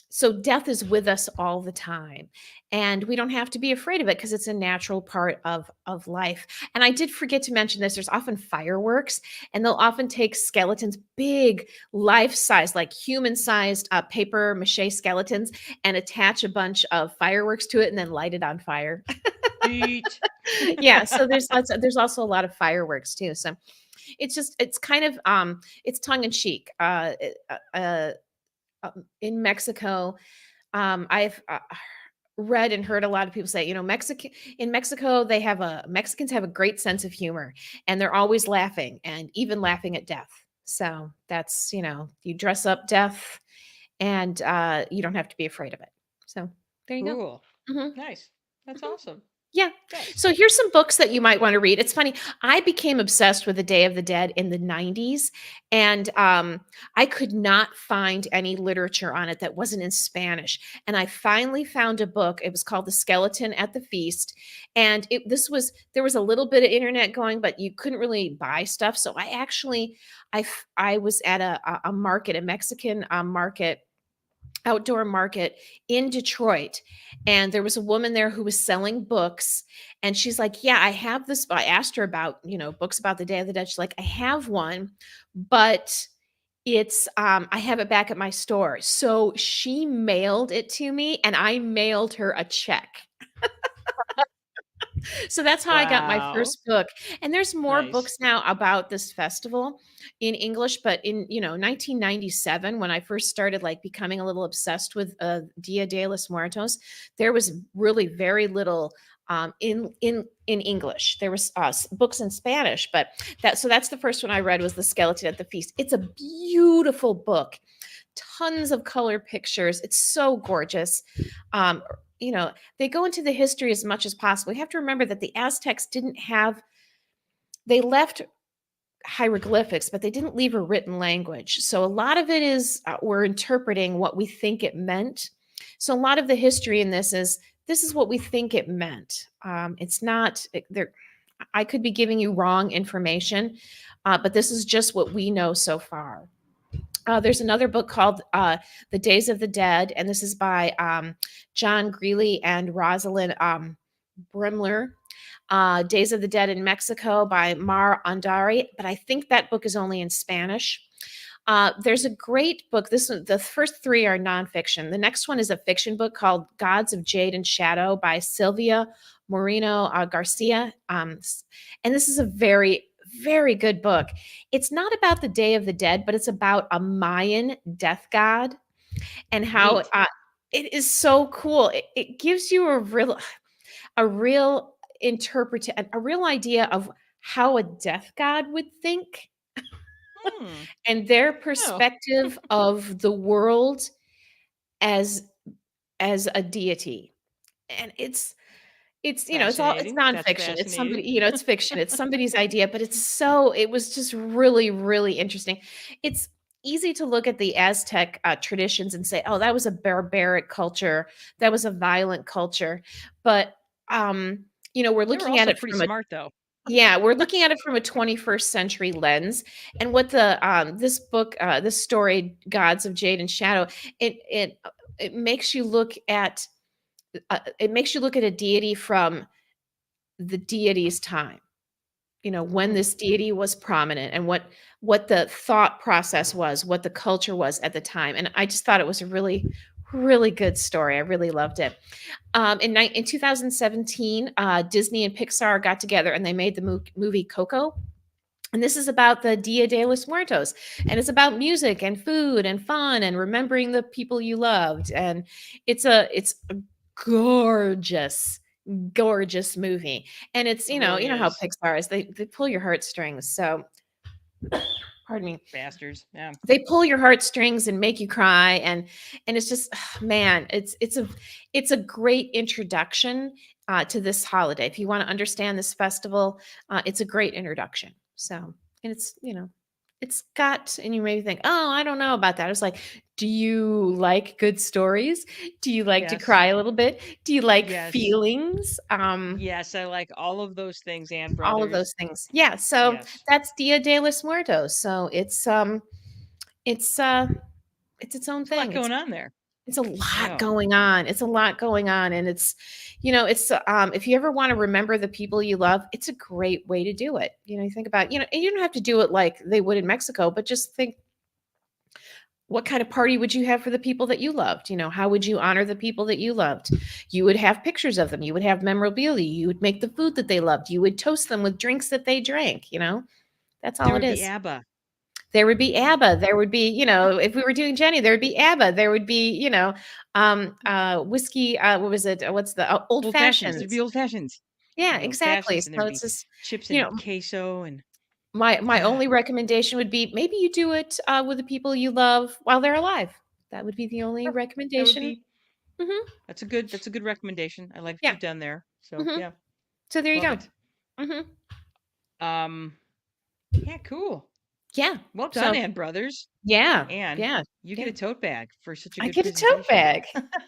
so death is with us all the time. And we don't have to be afraid of it because it's a natural part of life. And I did forget to mention this. There's often fireworks, and they'll often take skeletons, big life size, like human sized paper mache skeletons, and attach a bunch of fireworks to it and then light it on fire. Neat. Yeah, so there's also a lot of fireworks too. So it's kind of it's tongue in cheek. In Mexico, I've read and heard a lot of people say, Mexico, Mexicans have a great sense of humor, and they're always laughing, and even laughing at death. So that's you dress up death, and you don't have to be afraid of it. So there you go. Cool. Mhm, Nice. That's mhm. awesome. Yeah. Nice. So here's some books that you might want to read. It's funny. I became obsessed with the Day of the Dead in the 90s, and I could not find any literature on it that wasn't in Spanish. And I finally found a book. It was called The Skeleton at the Feast. And there was a little bit of internet going, but you couldn't really buy stuff. So I was at a market, a Mexican market, outdoor market in Detroit, and there was a woman there who was selling books, and she's like, "Yeah, I have this." I asked her about, books about the Day of the Dead. She's like, "I have one, but it's I have it back at my store." So she mailed it to me, and I mailed her a check. So that's how I got my Wow. first book. And there's more Nice. books now about this festival in English, but in, 1997 when I first started like becoming a little obsessed with Dia de los Muertos, there was really very little in English. There was books in Spanish, but that's the first one I read was The Skeleton at the Feast. It's a beautiful book. Tons of color pictures. It's so gorgeous. Um, you know, they go into the history as much as possible. We have to remember that the Aztecs didn't have, they left hieroglyphics, but they didn't leave a written language. So a lot of it is we're interpreting what we think it meant. So a lot of the history in this is what we think it meant. It's not there. I could be giving you wrong information, but this is just what we know so far. There's another book called The Days of the Dead, and this is by John Greeley and Rosalind Brimler. Days of the Dead in Mexico by Mar Andari, but I think that book is only in Spanish. There's a great book. The first three are nonfiction. The next one is a fiction book called Gods of Jade and Shadow by Sylvia Moreno Garcia. And this is a very, very good book. It's not about the Day of the Dead, but it's about a Mayan death god and how Neat. it is so cool. It gives you a real a real idea of how a death god would think Hmm. and their Oh, perspective of the world as a deity. And it's it's fascinating. That's nonfiction. It's somebody, fascinating. it's fiction. It's somebody's idea, but it was just really, really interesting. It's easy to look at the Aztec traditions and say, oh, that was a barbaric culture. That was a violent culture. But, we're They were looking at also it pretty from a, smart, though. yeah, we're looking at it from a 21st century lens. And what this book, this story, Gods of Jade and Shadow, it makes you look at, a deity from the deity's time, when Hmm. this deity was prominent and what the thought process was, what the culture was at the time. And I just thought it was a really, really good story. I really loved it. In 2017, Disney and Pixar got together and they made the movie Coco. And this is about the Dia de los Muertos. And it's about music and food and fun and remembering the people you loved. And it's a gorgeous, gorgeous movie. And it's, It you really know how is. Pixar is. They pull your heartstrings. So pardon me. Bastards. Yeah. They pull your heartstrings and make you cry. And it's just man, it's a great introduction to this holiday. If you want to understand this festival, it's a great introduction. So, and it's got, and you maybe think, oh, I don't know about that. I was like, do you like good stories? Do you like to Yes. cry a little bit? Do you like Yes. feelings? Yes. I like all of those things and All of brothers. those things. Yeah. So Yes. that's Dia de los Muertos. So it's it's its own There's a lot thing. going on there. It's a lot Yeah. going on. It's a lot going on, and if you ever wanna remember the people you love, it's a great way to do it. You think about, and you don't have to do it like they would in Mexico, but just think, what kind of party would you have for the people that you loved? How would you honor the people that you loved? You would have pictures of them. You would have memorabilia. You would make the food that they loved. You would toast them with drinks that they drank. That's There all it would be is. ABBA. There would be ABBA. There would be, if we were doing Jenny, there would be ABBA. There would be, whiskey. What was it? What's the old Old fashions. There'd be fashions? old fashions. Yeah, There'd be old exactly. fashions, and So there'd it's be just, chips you and know, queso and my ah, only recommendation would be maybe you do it with the people you love while they're alive. That would be the only sure. That would recommendation. be Hmm. that's a good recommendation. I like what Yeah. you've done there. So Hmm. yeah, So there you love go. it. Hmm. Um, yeah, cool. Yeah. Well done, So Ann Brothers. yeah, And yeah, you get yeah. a tote bag for such a I good get a tote presentation. bag.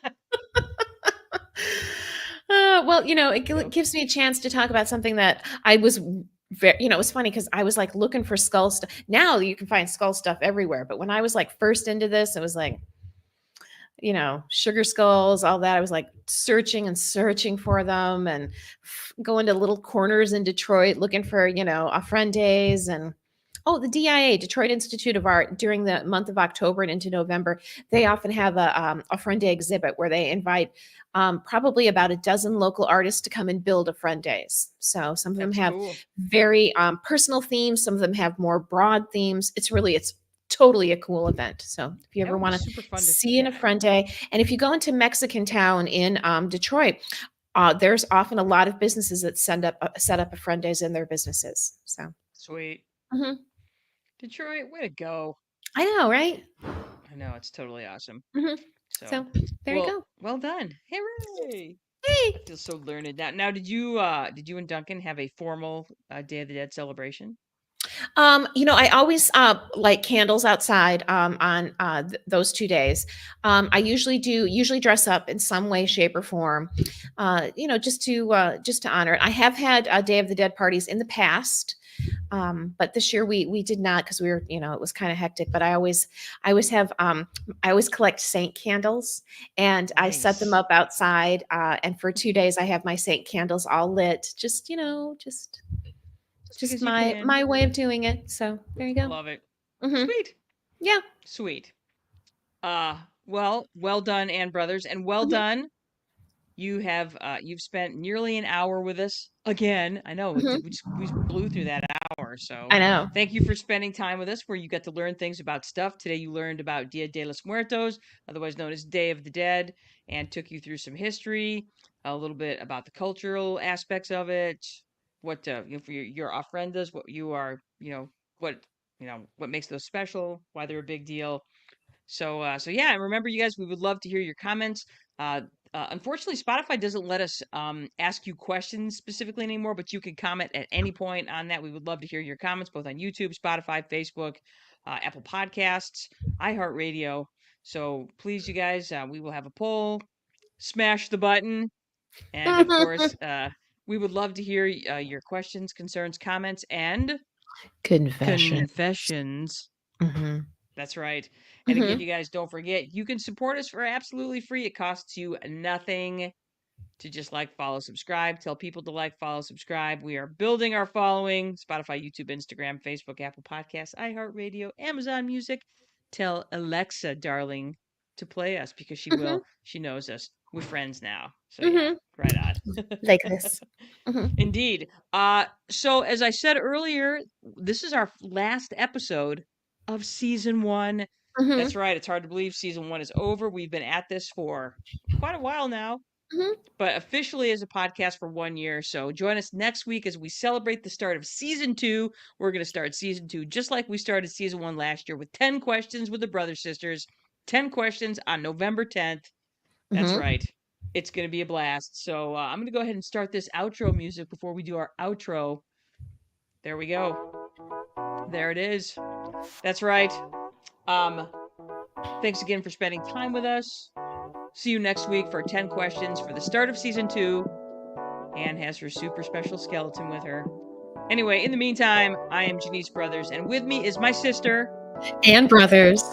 Well, it So gives me a chance to talk about something that I was very, it was funny because I was like looking for skull stuff. Now you can find skull stuff everywhere. But when I was like first into this, it was like, sugar skulls, all that. I was like searching and searching for them and going to little corners in Detroit looking for, a friend days and Oh, the DIA, Detroit Institute of Art, during the month of October and into November, they often have a Friend Day exhibit where they invite probably about a dozen local artists to come and build a Friend Days. So some of them That's have cool. very personal themes. Some of them have more broad themes. It's totally a cool event. So if you That ever would be want to super fun to see in a attend. Friend Day, and if you go into Mexican Town in Detroit, there's often a lot of businesses that set up a Friend Days in their businesses. So. Sweet. Mhm. Detroit, way to go. I know, right? I know, it's totally awesome. Mhm. So, So, there you well, go. well done. Hooray! I Hey! feel so learned now. Now, did you and Duncan have a formal Day of the Dead celebration? I always, light candles outside, on, those 2 days. I usually dress up in some way, shape, or form, just to honor it. I have had, Day of the Dead parties in the past, but this year we did not because we were, it was kinda hectic, but I always collect saint candles, and I set them Nice. up outside, and for 2 days, I have my saint candles all lit, Just just because you my can. my way of doing it, so there you go. Love it. Mhm. Sweet. Yeah. Sweet. Well done, Ann Brothers, and well Mhm, done. You've spent nearly an hour with us again. I know mhm. we blew through that hour. So I know. thank you for spending time with us, where you got to learn things about stuff. Today you learned about Dia de los Muertos, otherwise known as Day of the Dead, and took you through some history, a little bit about the cultural aspects of it, what for your ofrendas, what you are, what what makes those special, why they're a big deal. So yeah, and remember, you guys, we would love to hear your comments. Uh, Unfortunately, Spotify doesn't let us ask you questions specifically anymore, but you can comment at any point on that. We would love to hear your comments, both on YouTube, Spotify, Facebook, Apple Podcasts, iHeartRadio. So please, you guys, we will have a poll. Smash the button, and of course, we would love to hear your questions, concerns, comments, and Confession. confessions. Mhm, That's right. And again, mhm, you guys, don't forget, you can support us for absolutely free. It costs you nothing to just like, follow, subscribe, tell people to like, follow, subscribe. We are building our following: Spotify, YouTube, Instagram, Facebook, Apple Podcasts, iHeartRadio, Amazon Music. Tell Alexa, darling, to play us, because she mhm, will. She knows us. We're friends now. So yeah, mhm. right on. Like this. Mhm, Indeed. So as I said earlier, this is our last episode of season one. That's mhm, right. It's hard to believe season one is over. We've been at this for quite a while now, mhm, but officially as a podcast for 1 year. So join us next week as we celebrate the start of season two. We're going to start season two just like we started season one last year, with 10 questions with the Brother Sisters. 10 questions on November 10th. That's mhm. right. It's going to be a blast. So I'm going to go ahead and start this outro music before we do our outro. There we go. There it is. That's right. Um, Thanks again for spending time with us. See you next week for 10 questions for the start of season two. Anne has her super special skeleton with her. Anyway, in the meantime, I am Janice Brothers, and with me is my sister. And brothers.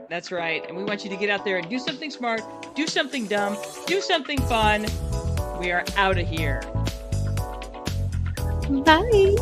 That's right. And we want you to get out there and do something smart, do something dumb, do something fun. We are out of here. Bye.